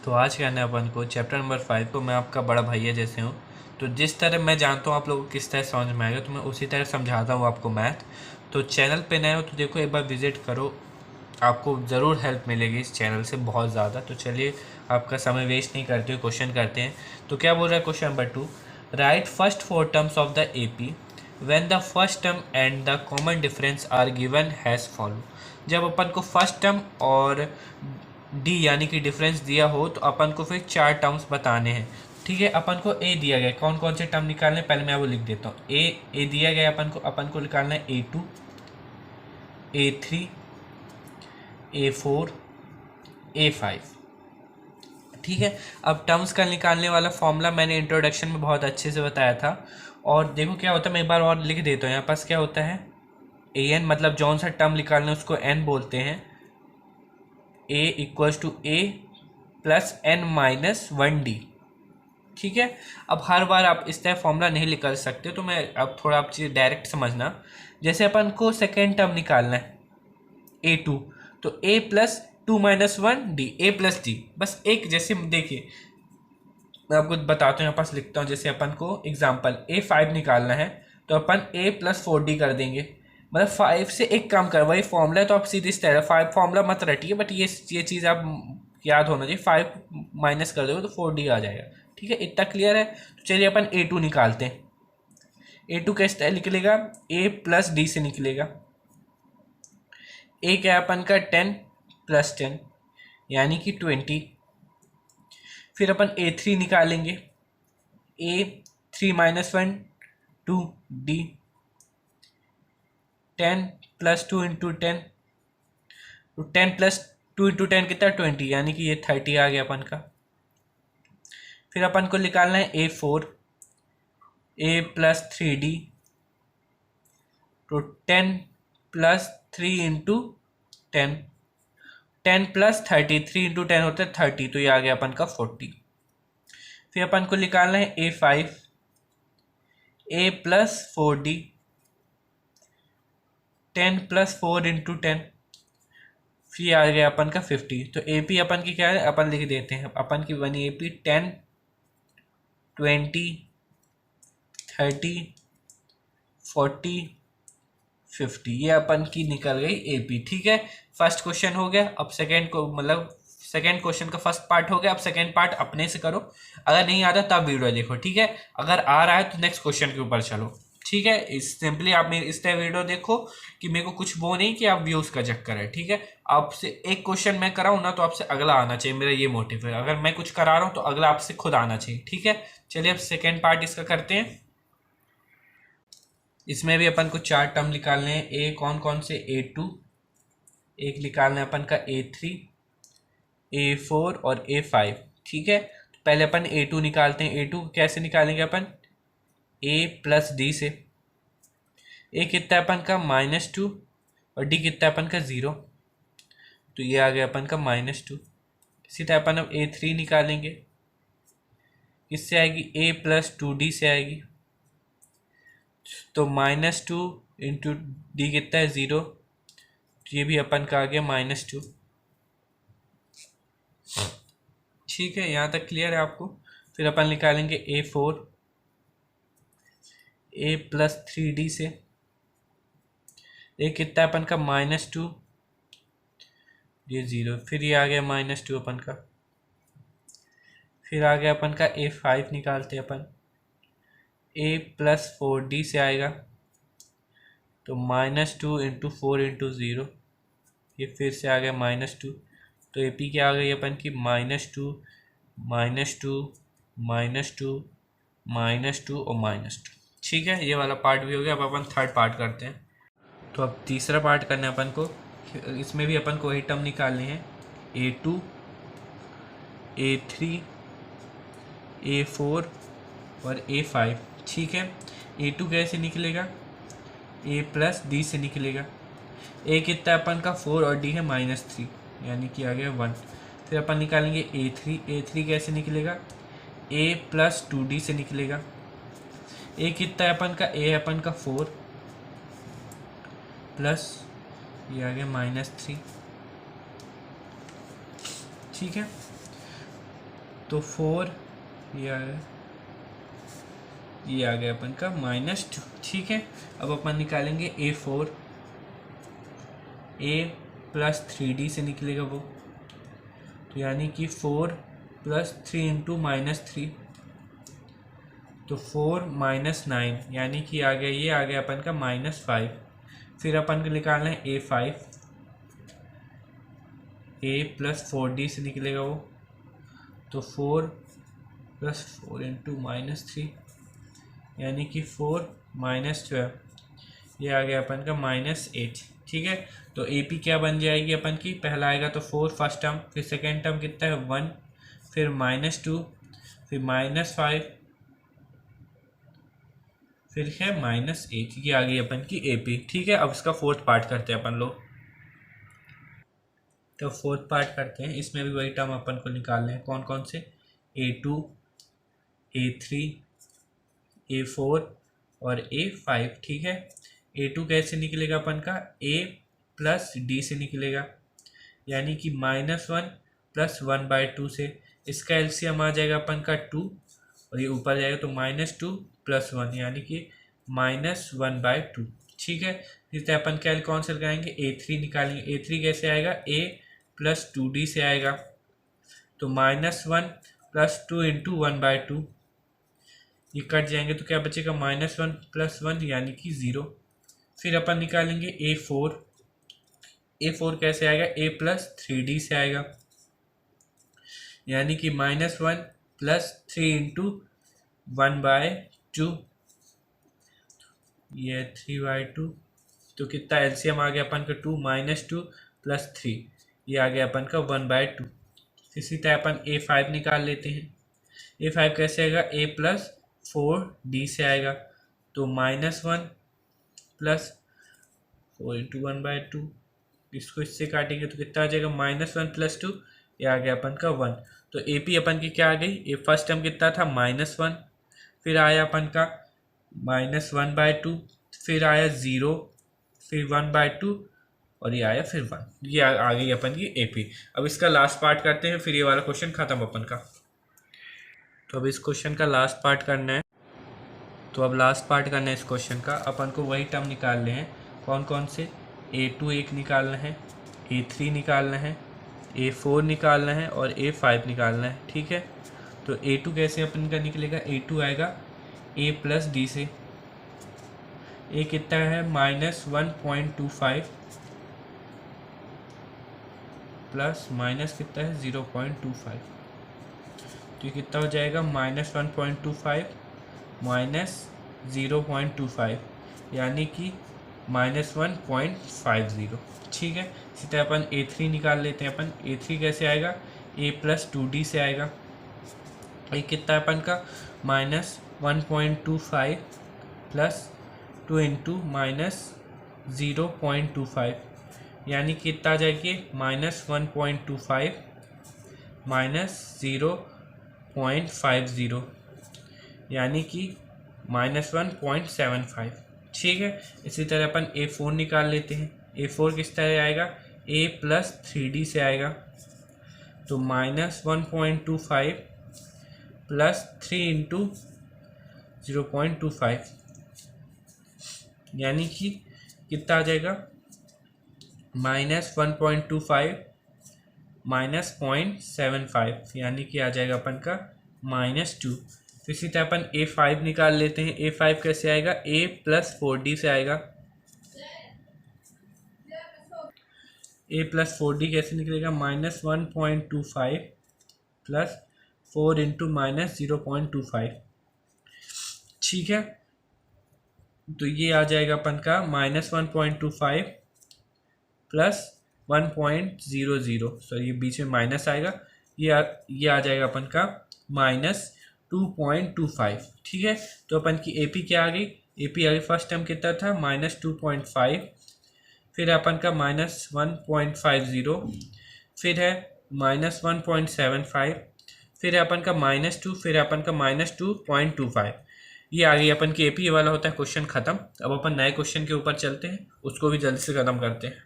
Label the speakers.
Speaker 1: तो आज करना है अपन को चैप्टर नंबर 5 को। मैं आपका बड़ा भैया जैसे हूँ, तो जिस तरह मैं जानता हूँ आप लोगों को किस तरह समझ में आएगा, तो मैं उसी तरह समझाता हूँ आपको मैथ। तो चैनल पे नए हो तो देखो, एक बार विज़िट करो, आपको ज़रूर हेल्प मिलेगी इस चैनल से बहुत ज़्यादा। तो चलिए, आपका समय वेस्ट नहीं करते हुए क्वेश्चन करते हैं। तो क्या बोल रहा है question number 2, write first 4 terms of the AP when the first term and the common difference are given has follow. जब अपन को फर्स्ट टर्म और डी यानी कि डिफरेंस दिया हो तो अपन को फिर 4 टर्म्स बताने हैं। ठीक है, अपन को ए दिया गया, कौन कौन से टर्म निकालने हैं पहले मैं वो लिख देता हूँ। ए दिया गया अपन को निकालना है A2, A3, A4, A5। ठीक है, अब टर्म्स का निकालने वाला फॉर्मूला मैंने इंट्रोडक्शन में बहुत अच्छे से बताया था। और देखो क्या होता है, मैं एक बार और लिख देता हूँ। यहाँ पास क्या होता है, an मतलब जौन सा टर्म निकालना है उसको n बोलते हैं। a equals to a plus n-1d। ठीक है, अब हर बार आप इस तरह फॉर्मूला नहीं निकाल सकते, तो मैं अब थोड़ा आप चीज़ डायरेक्ट समझना। जैसे अपन को सेकेंड टर्म निकालना है A2, तो a plus 2-1d, a plus d, बस एक। जैसे देखिए मैं आपको बताता हूँ, यहाँ पास लिखता हूँ। जैसे अपन को एग्जाम्पल A5 निकालना है तो अपन a प्लस 4d कर देंगे। मतलब 5 से एक काम कर, वही फॉर्मूला है तो आप सीधे इस तरह 5 फॉर्मूला मत रटिए, बट ये चीज़ आप याद होना चाहिए। 5 माइनस कर दोगे तो 4d आ जाएगा। ठीक है, इतना क्लियर है। तो चलिए अपन A2 निकालते हैं। A2 किस तरह निकलेगा, a प्लस d से निकलेगा। a क्या है अपन का 10 प्लस 10 यानी कि 20। फिर अपन A3 निकालेंगे, a 3-1 2d, 10 प्लस 2 इंटू 10, तो 10 प्लस 2 इंटू 10 कितना 20, यानी कि ये 30 आ गया अपन का। फिर अपन को निकालना है A4, a प्लस 3d, तो 10 प्लस 3 इंटू 10, 10 प्लस 30, 3 इंटू 10 होता है 30, तो ये आ गया अपन का 40। फिर अपन को निकालना है A5, a plus 4d, 10 plus 4 into 10, फिर आ गया अपन का 50। तो AP अपन की क्या है, अपन लिख देते हैं। अपन की बनी AP 10, 20, 30, 40, 50, ये अपन की निकल गई AP। ठीक है, फर्स्ट क्वेश्चन हो गया। अब सेकेंड को मतलब सेकेंड क्वेश्चन का फर्स्ट पार्ट हो गया। अब सेकेंड पार्ट अपने से करो, अगर नहीं आता तब वीडियो देखो। ठीक है, अगर आ रहा है तो नेक्स्ट क्वेश्चन के ऊपर चलो। ठीक है, इस सिंपली आप मेरे इस तरह वीडियो देखो कि मेरे को कुछ वो नहीं कि आप व्यूज़ का चक्कर है। ठीक है, आपसे एक क्वेश्चन मैं कराऊँ ना तो आपसे अगला आना चाहिए, मेरा ये मोटिव है। अगर मैं कुछ करा रहा हूँ तो अगला आपसे खुद आना चाहिए। ठीक है, चलिए अब सेकेंड पार्ट इसका करते हैं। इसमें भी अपन को 4 टर्म निकालने हैं। ए कौन कौन से, A2, एक निकालना है अपन का A3, A4 और A5। ठीक है, तो पहले अपन A2 निकालते हैं। A2 कैसे निकालेंगे अपन, a प्लस डी से। a कितना है अपन का -2 और d कितना है अपन का 0, तो ये आ गया अपन का -2। इसी तरह अपन अब A3 निकालेंगे, किससे आएगी, a प्लस 2d से आएगी। तो -2 इंटू डी कितना है 0, तो ये भी अपन का आ गया -2। ठीक है, यहाँ तक क्लियर है आपको। फिर अपन निकालेंगे A4, a प्लस 3d से। एक कितना है अपन का -2, ये 0, फिर ये आ गया -2 अपन का। फिर आ गया अपन का A5 निकालते हैं अपन, a प्लस 4d से आएगा, तो -2 इंटू 4 इंटू 0, ये फिर से आ गया -2। तो AP क्या आ गई अपन की -2, -2, -2, -2 और -2। ठीक है, ये वाला पार्ट भी हो गया। अब अपन थर्ड पार्ट करते हैं। तो अब तीसरा पार्ट करना है अपन को। इसमें भी अपन को वही टर्म निकालने हैं, A2, A3, A4 और A5। ठीक है, A2 कैसे निकलेगा, a प्लस डी से निकलेगा। a कितना है अपन का 4 और d है -3, यानी कि आ गया 1। फिर अपन निकालेंगे A3 कैसे निकलेगा, a प्लस 2d से निकलेगा। a कितना है अपन का, a है अपन का 4 प्लस ये आ गया -3। ठीक है, तो 4 ये आ गया अपन का -2। ठीक है, अब अपन निकालेंगे A4, A प्लस 3D से निकलेगा वो, तो यानी कि 4 + 3 × -3, तो 4 - 9, यानी कि आ गया, ये आ गया अपन का -5। फिर अपन को निकालना है A5, A प्लस 4D से निकलेगा वो, तो 4 + 4 × -3, यानी कि 4 - 12, ये आ गया अपन का -8। ठीक है, तो AP क्या बन जाएगी अपन की, पहला आएगा तो 4 फर्स्ट टर्म, फिर सेकेंड टर्म कितना है 1, फिर -2, फिर -5, फिर है -8, ये आ गई अपन की AP। ठीक है, अब इसका फोर्थ पार्ट करते हैं अपन लोग। तो फोर्थ पार्ट करते हैं, इसमें भी वही टर्म अपन को निकालने हैं। कौन कौन से, A2, A3, A4 और A5। ठीक है, A2 कैसे निकलेगा अपन का, A प्लस D से निकलेगा, यानी कि -1 + 1/2 से। इसका एलसीएम आ जाएगा अपन का 2, और ये ऊपर जाएगा तो -2 + 1, यानी कि -1/2। ठीक है, फिर अपन क्या कौन से लगाएंगे, A3 निकालेंगे। A3 कैसे आएगा, A प्लस 2D से आएगा, तो -1 + 2 × 1/2, ये कट जाएंगे तो क्या बचेगा, -1 + 1, यानी कि 0। फिर अपन निकालेंगे A4, A4 कैसे आएगा, A प्लस 3D से आएगा, यानी कि -1 + 3 × 1/2, ये 3/2, तो कितना एलसीएम आ गया अपन का 2, -2 + 3, ये आ गया अपन का 1/2। इसी तरह अपन A5 निकाल लेते हैं। A5 कैसे आएगा, A प्लस 4D से आएगा, तो -1 + 4 × 1/2, इसको इससे काटेंगे तो कितना आ जाएगा, -1 + 2, ये आ गया अपन का 1। तो AP अपन की क्या आ गई, ये फर्स्ट टर्म कितना था, -1, फिर आया अपन का -1/2, फिर आया 0, फिर 1/2, और ये आया फिर 1, ये आ गई अपन की AP। अब इसका लास्ट पार्ट करते हैं, फिर ये वाला क्वेश्चन खत्म अपन का। तो अब इस क्वेश्चन का लास्ट पार्ट करना है, तो अब लास्ट पार्ट करना है इस क्वेश्चन का। अपन को वही टर्म निकालने हैं, कौन कौन से, A2 एक निकालना है, A3 निकालना है, A4 निकालना है और A5 निकालना है। ठीक है, तो A2 कैसे अपन का निकलेगा, A2 आएगा A प्लस D से। A कितना है, -1.25 प्लस माइनस कितना है 0.25, तो ये कितना हो जाएगा, -1.25 - 0.25, यानी कि -1.50। ठीक है, इसी तरह अपन A3 निकाल लेते हैं। अपन A3 कैसे आएगा, A प्लस 2D से आएगा, ये कितना है अपन का, -1.25 + 2 × -0.25, यानी कितना आ जाएगी, -1.25 - 0.50, यानी कि -1.75। ठीक है, इसी तरह अपन A4 निकाल लेते हैं। A4 किस तरह आएगा, A प्लस 3D से आएगा, तो -1.25 + 3 × 0.25, यानी कि कितना आ जाएगा, -1.25 - 0.75, यानी कि आ जाएगा अपन का -2। तो इसी तरह अपन A5 निकाल लेते हैं। A5 कैसे आएगा, A प्लस 4D से आएगा, A प्लस 4D कैसे निकलेगा, -1.25 + 4 × -0.25। ठीक है, तो ये आ जाएगा अपन का -1.25 + 1.00, सॉरी ये बीच में माइनस आएगा, ये आ जाएगा अपन का -2.25। ठीक है, तो अपन की AP क्या आ गई, AP आ गई, फर्स्ट टर्म कितना था, -2.5, फिर अपन का -1.50, फिर है -1.75, फिर है अपन का -2, फिर अपन का -2.25, ये आ गई अपन की AP। वाला होता है क्वेश्चन खत्म। अब अपन नए क्वेश्चन के ऊपर चलते हैं, उसको भी जल्दी से खत्म करते हैं।